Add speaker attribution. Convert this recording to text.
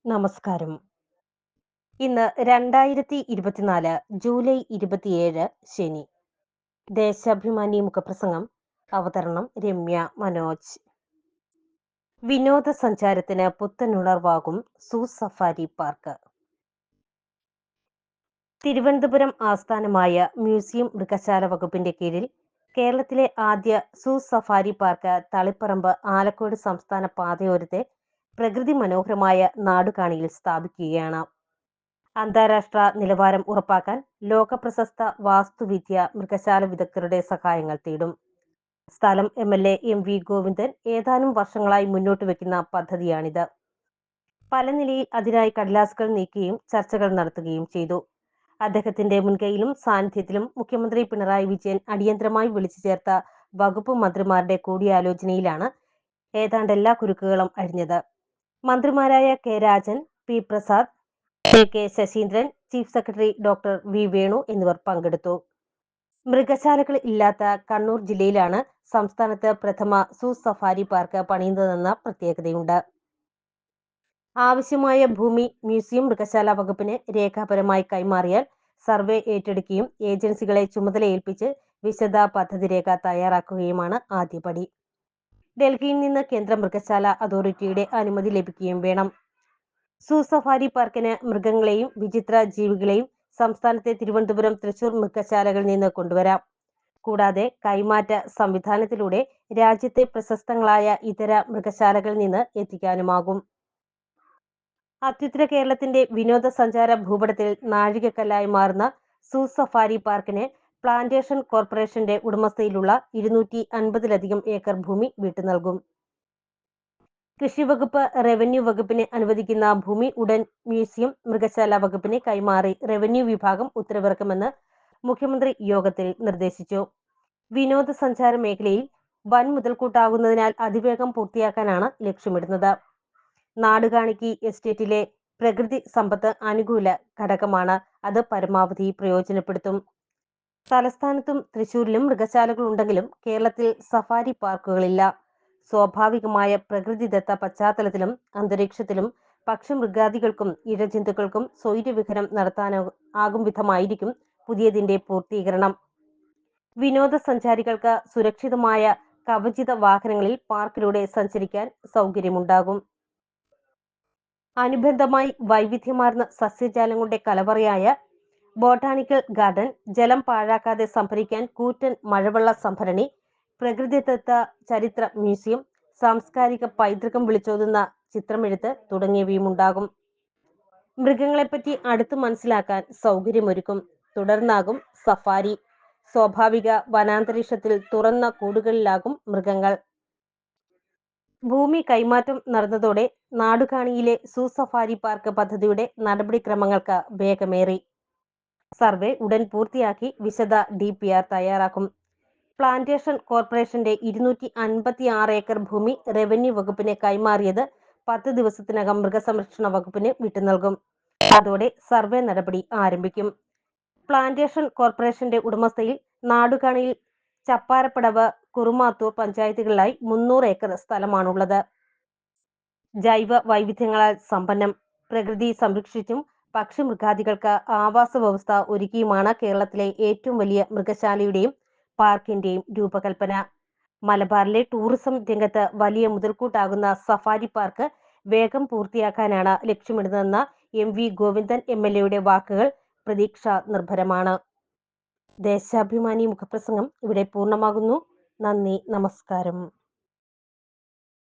Speaker 1: നമസ്കാരം. ഇന്ന് 2024 ജൂലൈ 27 ശനി. ദേശാഭിമാനി മുഖപ്രസംഗം. അവതരണം രമ്യ മനോജ്. വിനോദസഞ്ചാരത്തിന് പുത്തനുണർവാകും സൂ സഫാരി പാർക്ക്. തിരുവനന്തപുരം ആസ്ഥാനമായ മ്യൂസിയം മൃഗശാല വകുപ്പിന്റെ കീഴിൽ കേരളത്തിലെ ആദ്യ സൂ സഫാരി പാർക്ക് തളിപ്പറമ്പ് ആലക്കോട് സംസ്ഥാന പാതയോരത്തെ പ്രകൃതി മനോഹരമായ നാടുകാണിയിൽ സ്ഥാപിക്കുകയാണ്. അന്താരാഷ്ട്ര നിലവാരം ഉറപ്പാക്കാൻ ലോകപ്രശസ്ത വാസ്തുവിദ്യ മൃഗശാല വിദഗ്ധരുടെ സഹായങ്ങൾ തേടും. സ്ഥലം MLA MV ഗോവിന്ദൻ ഏതാനും വർഷങ്ങളായി മുന്നോട്ട് വെക്കുന്ന പദ്ധതിയാണിത്. പല നിലയിൽ അതിനായി കടലാസുകൾ നീക്കുകയും ചർച്ചകൾ നടത്തുകയും ചെയ്തു. അദ്ദേഹത്തിന്റെ മുൻകൈയിലും സാന്നിധ്യത്തിലും മുഖ്യമന്ത്രി പിണറായി വിജയൻ അടിയന്തരമായി വിളിച്ചു ചേർത്ത വകുപ്പ് മന്ത്രിമാരുടെ കൂടിയാലോചനയിലാണ് ഏതാണ്ട് എല്ലാ കുരുക്കുകളും അഴിഞ്ഞത്. മന്ത്രിമാരായ K Rajan, P Prasad, K Saseendran, chief secretary doctor V Venu എന്നിവർ പങ്കെടുത്തു. മൃഗശാലകൾ ഇല്ലാത്ത കണ്ണൂർ ജില്ലയിലാണ് സംസ്ഥാനത്ത് പ്രഥമ സൂ സഫാരി പാർക്ക് പണിയുന്നതെന്ന പ്രത്യേകതയുണ്ട്. ആവശ്യമായ ഭൂമി മ്യൂസിയം മൃഗശാല വകുപ്പിന് രേഖാപരമായി കൈമാറിയാൽ സർവേ ഏറ്റെടുക്കുകയും ഏജൻസികളെ ചുമതലയേൽപ്പിച്ച് വിശദ പദ്ധതി രേഖ തയ്യാറാക്കുകയുമാണ് ആദ്യപടി. ഡൽഹിയിൽ നിന്ന് കേന്ദ്ര മൃഗശാല അതോറിറ്റിയുടെ അനുമതി ലഭിക്കുകയും വേണം. സൂ സഫാരി പാർക്കിന് മൃഗങ്ങളെയും വിചിത്ര ജീവികളെയും സംസ്ഥാനത്തെ തിരുവനന്തപുരം, തൃശൂർ മൃഗശാലകളിൽ നിന്ന് കൊണ്ടുവരാം. കൂടാതെ കൈമാറ്റ സംവിധാനത്തിലൂടെ രാജ്യത്തെ പ്രശസ്തങ്ങളായ ഇതര മൃഗശാലകളിൽ നിന്ന് എത്തിക്കാനുമാകും. അത്യുത്തര കേരളത്തിന്റെ വിനോദസഞ്ചാര ഭൂപടത്തിൽ നാഴികക്കല്ലായി മാറുന്ന സൂ സഫാരി പാർക്കിന് പ്ലാന്റേഷൻ കോർപ്പറേഷന്റെ ഉടമസ്ഥയിലുള്ള 250-ലധികം ഏക്കർ ഭൂമി വിട്ടുനൽകും. കൃഷിവകുപ്പ് റവന്യൂ വകുപ്പിന് അനുവദിക്കുന്ന ഭൂമി ഉടൻ മ്യൂസിയം മൃഗശാല വകുപ്പിന് കൈമാറി റവന്യൂ വിഭാഗം ഉത്തരവിറക്കുമെന്ന് മുഖ്യമന്ത്രി യോഗത്തിൽ നിർദ്ദേശിച്ചു. വിനോദസഞ്ചാര മേഖലയിൽ വൻ മുതൽക്കൂട്ടാകുന്നതിനാൽ അതിവേഗം പൂർത്തിയാക്കാനാണ് ലക്ഷ്യമിടുന്നത്. നാടുകാണിക്ക് എസ്റ്റേറ്റിലെ പ്രകൃതി സമ്പത്ത് അനുകൂല ഘടകമാണ്. അത് പരമാവധി പ്രയോജനപ്പെടുത്തും. തലസ്ഥാനത്തും തൃശൂരിലും മൃഗശാലകൾ ഉണ്ടെങ്കിലും കേരളത്തിൽ സഫാരി പാർക്കുകളില്ല. സ്വാഭാവികമായ പ്രകൃതിദത്ത പശ്ചാത്തലത്തിലും അന്തരീക്ഷത്തിലും പക്ഷിമൃഗാദികൾക്കും ഇഴജന്തുക്കൾക്കും സ്വൈര്യവിഹരണം നടത്താനാകും വിധമായിരിക്കും പുതിയതിന്റെ പൂർത്തീകരണം. വിനോദസഞ്ചാരികൾക്ക് സുരക്ഷിതമായ കവചിത വാഹനങ്ങളിൽ പാർക്കിലൂടെ സഞ്ചരിക്കാൻ സൗകര്യമുണ്ടാകും. അനുബന്ധമായി വൈവിധ്യമാർന്ന സസ്യജാലങ്ങളുടെ കലവറയായ ബോട്ടാണിക്കൽ ഗാർഡൻ, ജലം പാഴാക്കാതെ സംഭരിക്കാൻ കൂറ്റൻ മഴവെള്ള സംഭരണി, പ്രകൃതിദത്ത ചരിത്ര മ്യൂസിയം, സാംസ്കാരിക പൈതൃകം വിളിച്ചോതുന്ന ചിത്രമെഴുത്ത് തുടങ്ങിയവയുമുണ്ടാകും. മൃഗങ്ങളെപ്പറ്റി അടുത്ത് മനസ്സിലാക്കാൻ സൗകര്യമൊരുക്കും. തുടർന്നാകും സഫാരി. സ്വാഭാവിക വനാന്തരീക്ഷത്തിൽ തുറന്ന കൂടുകളിലാകും മൃഗങ്ങൾ. ഭൂമി കൈമാറ്റം നടന്നതോടെ നാടുകാണിയിലെ സൂ സഫാരി പാർക്ക് പദ്ധതിയുടെ നടപടിക്രമങ്ങൾക്ക് വേഗമേറി. സർവേ ഉടൻ പൂർത്തിയാക്കി വിശദ DPR തയ്യാറാക്കും. പ്ലാന്റേഷൻ കോർപ്പറേഷന്റെ 256 ഏക്കർ ഭൂമി റവന്യൂ വകുപ്പിന് കൈമാറിയത് 10 ദിവസത്തിനകം മൃഗസംരക്ഷണ വകുപ്പിന് വിട്ടുനൽകും. അതോടെ സർവേ നടപടി ആരംഭിക്കും. പ്ലാന്റേഷൻ കോർപ്പറേഷന്റെ ഉടമസ്ഥയിൽ നാടുകാണിയിൽ ചപ്പാരപ്പടവ്, കുറുമാത്തൂർ പഞ്ചായത്തുകളിലായി 300 ഏക്കർ സ്ഥലമാണുള്ളത്. ജൈവ വൈവിധ്യങ്ങളാൽ സമ്പന്നം, പ്രകൃതി സംരക്ഷിച്ചും പക്ഷിമൃഗാദികൾക്ക് ആവാസ വ്യവസ്ഥ ഒരുക്കിയുമാണ് കേരളത്തിലെ ഏറ്റവും വലിയ മൃഗശാലയുടെയും പാർക്കിന്റെയും രൂപകൽപ്പന. മലബാറിലെ ടൂറിസം രംഗത്ത് വലിയ മുതൽക്കൂട്ടാകുന്ന സഫാരി പാർക്ക് വേഗം പൂർത്തിയാക്കാനാണ് ലക്ഷ്യമിടുന്നതെന്ന MV ഗോവിന്ദൻ MLAയുടെ വാക്കുകൾ പ്രതീക്ഷാ നിർഭരമാണ്. ദേശാഭിമാനി മുഖപ്രസംഗം ഇവിടെ പൂർണ്ണമാകുന്നു. നന്ദി, നമസ്കാരം.